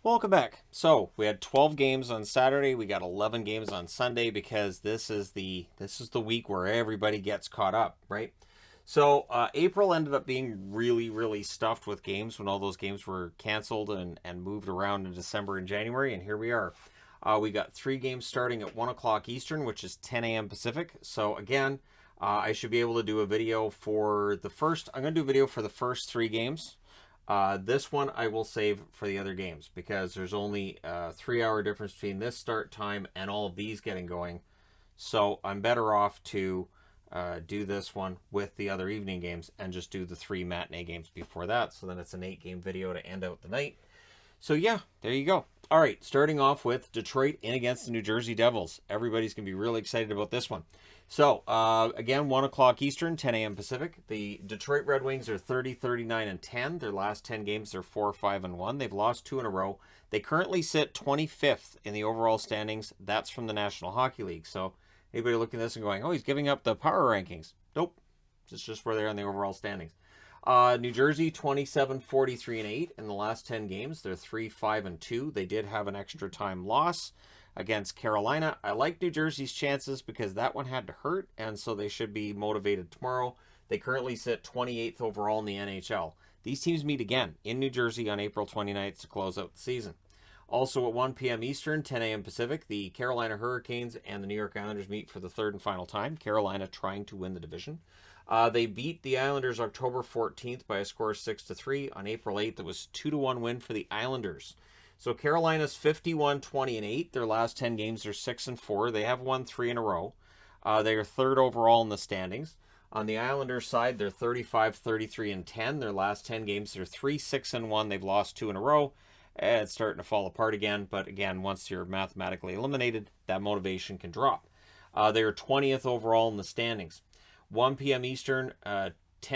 Welcome back. So we had 12 games on Saturday. We got 11 games on Sunday because this is the week where everybody gets caught up, right? So April ended up being really stuffed with games when all those games were canceled and moved around in December and January, and here we are. We got 3 games starting at 1 o'clock Eastern, which is 10 a.m. Pacific. So again, I should be able to do a video for the first. I'm going to do a video for the first 3 games. This one I will save for the other games because there's only a 3-hour difference between this start time and all of these getting going. So I'm better off to do this one with the other evening games and just do the 3 matinee games before that. So then it's an 8-game video to end out the night. So yeah, there you go. All right, starting off with Detroit in against the New Jersey Devils. Everybody's going to be really excited about this one. So, again, 1 o'clock Eastern, 10 a.m. Pacific. The Detroit Red Wings are 30, 39, and 10. Their last 10 games, they're 4, 5, and 1. They've lost 2 in a row. They currently sit 25th in the overall standings. That's from the National Hockey League. So, anybody looking at this and going, oh, he's giving up the power rankings. Nope. It's just where they're in the overall standings. New Jersey, 27, 43, and 8 in the last 10 games. They're 3, 5, and 2. They did have an extra time loss against Carolina. I like New Jersey's chances because that one had to hurt, and so they should be motivated tomorrow. They currently sit 28th overall in the NHL. These teams meet again in New Jersey on April 29th to close out the season. Also at 1 p.m. Eastern, 10 a.m. Pacific, the Carolina Hurricanes and the New York Islanders meet for the third and final time. Carolina trying to win the division. They beat the Islanders October 14th by a score of 6-3. On April 8th, it was 2-1 win for the Islanders. So Carolina's 51, 20, and 8. Their last 10 games are 6-4. They have won 3 in a row. They are third overall in the standings. On the Islanders side, they're 35, 33, and 10. Their last 10 games, they're 3, 6, and 1. They've lost 2 in a row. It's starting to fall apart again. But again, once you're mathematically eliminated, that motivation can drop. They are 20th overall in the standings. 1 p.m. Eastern, 10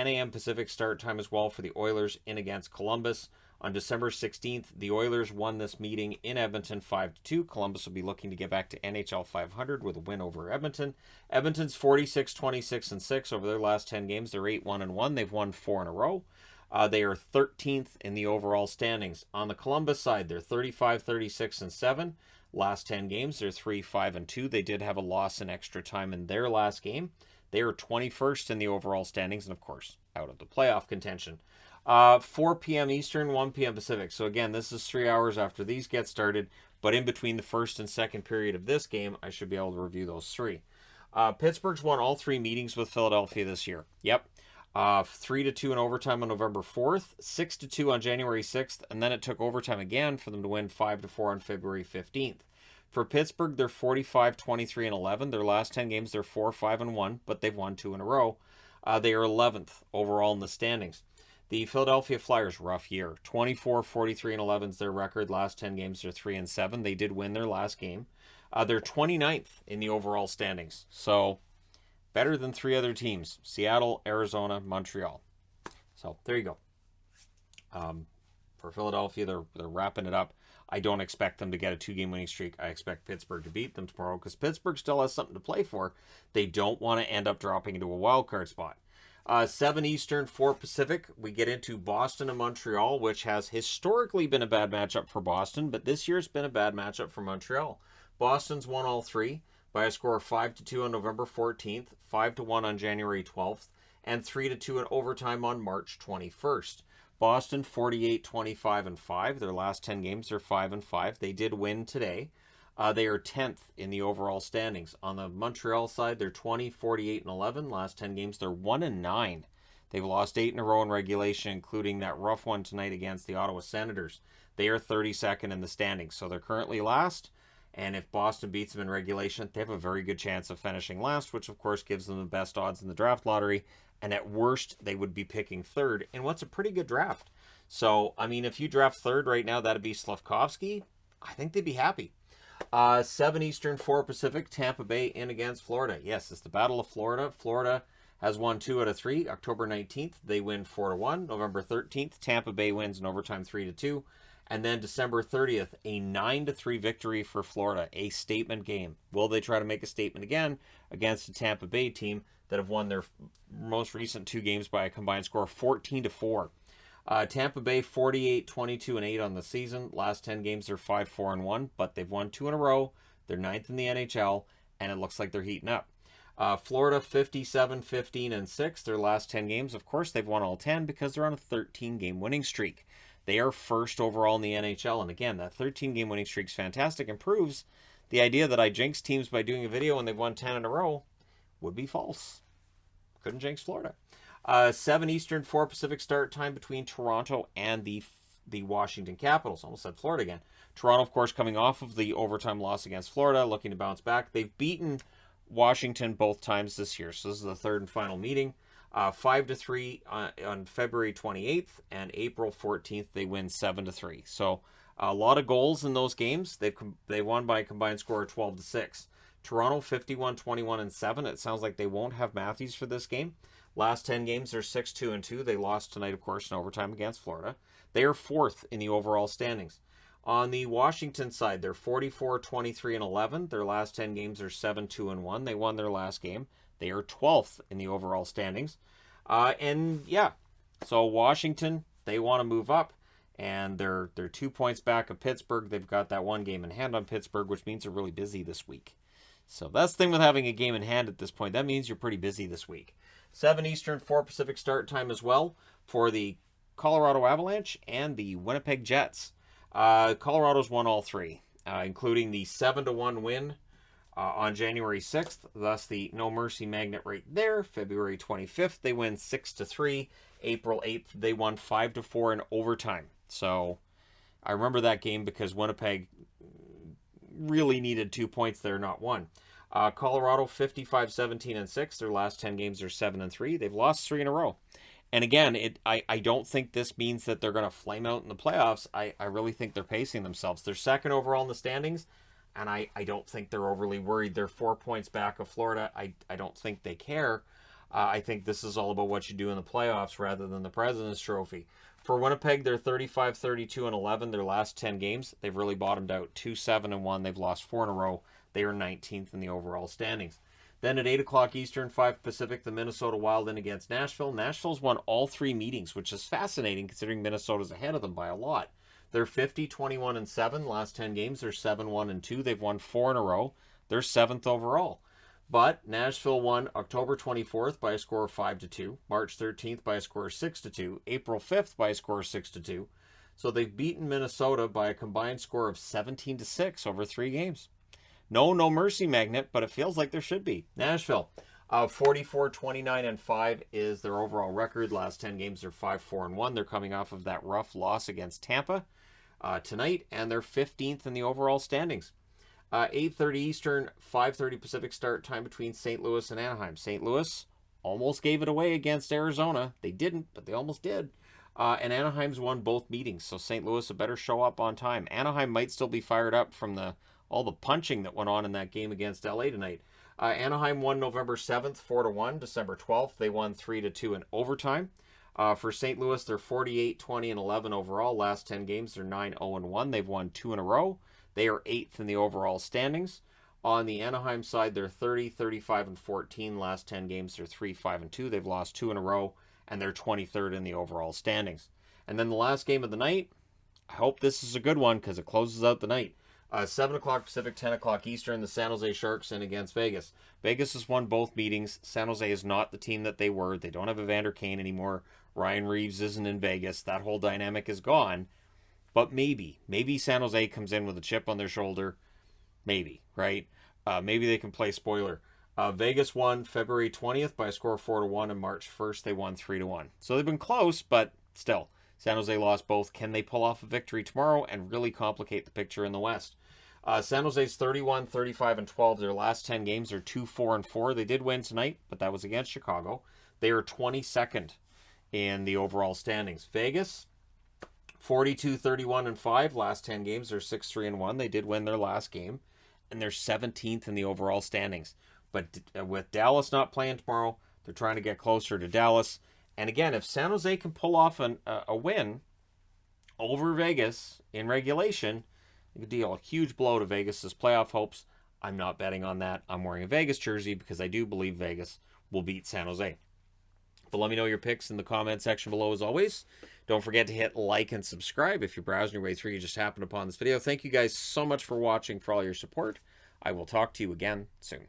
a.m. Pacific start time as well for the Oilers in against Columbus. On December 16th, the Oilers won this meeting in Edmonton 5-2. Columbus will be looking to get back to NHL 500 with a win over Edmonton. Edmonton's 46, 26, and 6 over their last 10 games. They're 8-1 and 1. They've won 4 in a row. They are 13th in the overall standings. On the Columbus side, they're 35, 36, and 7. Last 10 games, they're 3, 5, and 2. They did have a loss in extra time in their last game. They are 21st in the overall standings and, of course, out of the playoff contention. 4 p.m. Eastern, 1 p.m. Pacific. So, again, this is 3 hours after these get started. But in between the first and second period of this game, I should be able to review those 3. Pittsburgh's won all 3 meetings with Philadelphia this year. Yep. 3-2 in overtime on November 4th, 6-2 on January 6th, and then it took overtime again for them to win 5-4 on February 15th. For Pittsburgh, they're 45, 23, and 11. Their last 10 games, they're 4, 5, and 1, but they've won 2 in a row. They are 11th overall in the standings. The Philadelphia Flyers, rough year. 24, 43, and 11 is their record. Last 10 games, they're 3 and 7. They did win their last game. They're 29th in the overall standings. So, better than 3 other teams. Seattle, Arizona, Montreal. So, there you go. For Philadelphia, they're wrapping it up. I don't expect them to get a 2-game winning streak. I expect Pittsburgh to beat them tomorrow because Pittsburgh still has something to play for. They don't want to end up dropping into a wild card spot. 7 Eastern, 4 Pacific. We get into Boston and Montreal, which has historically been a bad matchup for Boston, but this year's been a bad matchup for Montreal. Boston's won all 3 by a score of 5-2 on November 14th, 5-1 on January 12th, and 3-2 in overtime on March 21st. Boston 48, 25, and 5. Their last 10 games are 5 and 5. They did win today. They are 10th in the overall standings. On the Montreal side, they're 20, 48, and 11. Last 10 games, they're 1 and 9. They've lost 8 in a row in regulation, including that rough one tonight against the Ottawa Senators. They are 32nd in the standings, so they're currently last. And if Boston beats them in regulation, they have a very good chance of finishing last, which of course gives them the best odds in the draft lottery. And at worst, they would be picking third in what's a pretty good draft. So, I mean, if you draft third right now, that'd be Slavkovsky. I think they'd be happy. 7 Eastern, 4 Pacific, Tampa Bay in against Florida. Yes, it's the Battle of Florida. Florida has won 2 out of 3. October 19th, they win 4-1. November 13th, Tampa Bay wins in overtime 3-2. And then December 30th, a 9-3 victory for Florida, a statement game. Will they try to make a statement again against a Tampa Bay team that have won their most recent 2 games by a combined score of 14-4? Tampa Bay 48, 22, and 8 on the season. Last 10 games they're 5-4-1, but they've won 2 in a row. They're 9th in the NHL, and it looks like they're heating up. Florida 57, 15, and 6. Their last 10 games, of course, they've won all 10 because they're on a 13-game winning streak. They are first overall in the NHL, and again, that 13-game winning streak is fantastic and proves the idea that I jinx teams by doing a video when they've won 10 in a row would be false. Couldn't jinx Florida. 7 Eastern, 4 Pacific start time between Toronto and the Washington Capitals. Almost said Florida again. Toronto, of course, coming off of the overtime loss against Florida, looking to bounce back. They've beaten Washington both times this year, so this is the third and final meeting. 5-3 on February 28th, and April 14th they win 7-3. So a lot of goals in those games. They won by a combined score of 12-6. Toronto 51, 21, and 7. It sounds like they won't have Matthews for this game. Last 10 games they're 6-2-2. They lost tonight, of course, in overtime against Florida. They are 4th in the overall standings. On the Washington side, they're 44, 23, and 11. Their last 10 games are 7-2-1. They won their last game. They are 12th in the overall standings. So Washington, they want to move up, and they're 2 points back of Pittsburgh. They've got that one game in hand on Pittsburgh, which means they're really busy this week. So that's the thing with having a game in hand at this point. That means you're pretty busy this week. 7 Eastern, 4 Pacific start time as well for the Colorado Avalanche and the Winnipeg Jets. Colorado's won all 3, including the 7-1 win on January 6th. Thus, the no mercy magnet right there. February 25th, they win 6-3. April 8th, they won 5-4 in overtime. So I remember that game because Winnipeg really needed 2 points there, not 1. Colorado 55, 17, and 6. Their last 10 games are 7-3. They've lost 3 in a row. And again, I don't think this means that they're going to flame out in the playoffs. I really think they're pacing themselves. They're 2nd overall in the standings, and I don't think they're overly worried. They're 4 points back of Florida. I don't think they care. I think this is all about what you do in the playoffs rather than the President's Trophy. For Winnipeg, they're 35, 32, and 11. Their last 10 games, they've really bottomed out. 2-7-1. They've lost 4 in a row. They are 19th in the overall standings. Then at 8 o'clock Eastern, 5 Pacific, the Minnesota Wild in against Nashville. Nashville's won all 3 meetings, which is fascinating considering Minnesota's ahead of them by a lot. They're 50, 21, and 7. Last 10 games, they're 7-1-2. They've won 4 in a row. They're 7th overall. But Nashville won October 24th by a score of 5-2, March 13th by a score of 6-2, April 5th by a score of 6-2. So they've beaten Minnesota by a combined score of 17-6 over 3 games. No mercy magnet, but it feels like there should be. Nashville, 44, 29, and 5 is their overall record. Last 10 games are 5-4-1. They're coming off of that rough loss against Tampa tonight, and they're 15th in the overall standings. 8:30 Eastern, 5:30 Pacific start time between St. Louis and Anaheim. St. Louis almost gave it away against Arizona. They didn't, but they almost did. And Anaheim's won both meetings, so St. Louis had better show up on time. Anaheim might still be fired up from all the punching that went on in that game against LA tonight. Anaheim won November 7th, 4-1. December 12th, they won 3-2 in overtime. For St. Louis, they're 48, 20, and 11 overall. Last 10 games, they're 9-0-1. They've won 2 in a row. They are 8th in the overall standings. On the Anaheim side, they're 30, 35, and 14. Last 10 games, they're 3-5-2. They've lost 2 in a row, and they're 23rd in the overall standings. And then the last game of the night, I hope this is a good one because it closes out the night. 7 o'clock Pacific, 10 o'clock Eastern, the San Jose Sharks in against Vegas. Vegas has won both meetings. San Jose is not the team that they were. They don't have Evander Kane anymore. Ryan Reeves isn't in Vegas. That whole dynamic is gone. But maybe San Jose comes in with a chip on their shoulder. Maybe, right? Maybe they can play spoiler. Vegas won February 20th by a score of 4-1, and March 1st they won 3-1. So they've been close, but still, San Jose lost both. Can they pull off a victory tomorrow and really complicate the picture in the West? San Jose's 31, 35, and 12. Their last 10 games are 2-4-4. They did win tonight, but that was against Chicago. They are 22nd in the overall standings. Vegas, 42, 31, and 5. Last 10 games are 6-3-1. They did win their last game, and they're 17th in the overall standings. But with Dallas not playing tomorrow, they're trying to get closer to Dallas. And again, if San Jose can pull off a win over Vegas in regulation, it could deal a huge blow to Vegas's playoff hopes. I'm not betting on that. I'm wearing a Vegas jersey because I do believe Vegas will beat San Jose. But let me know your picks in the comment section below as always. Don't forget to hit like and subscribe if you're browsing your way through. You just happened upon this video. Thank you guys so much for watching, for all your support. I will talk to you again soon.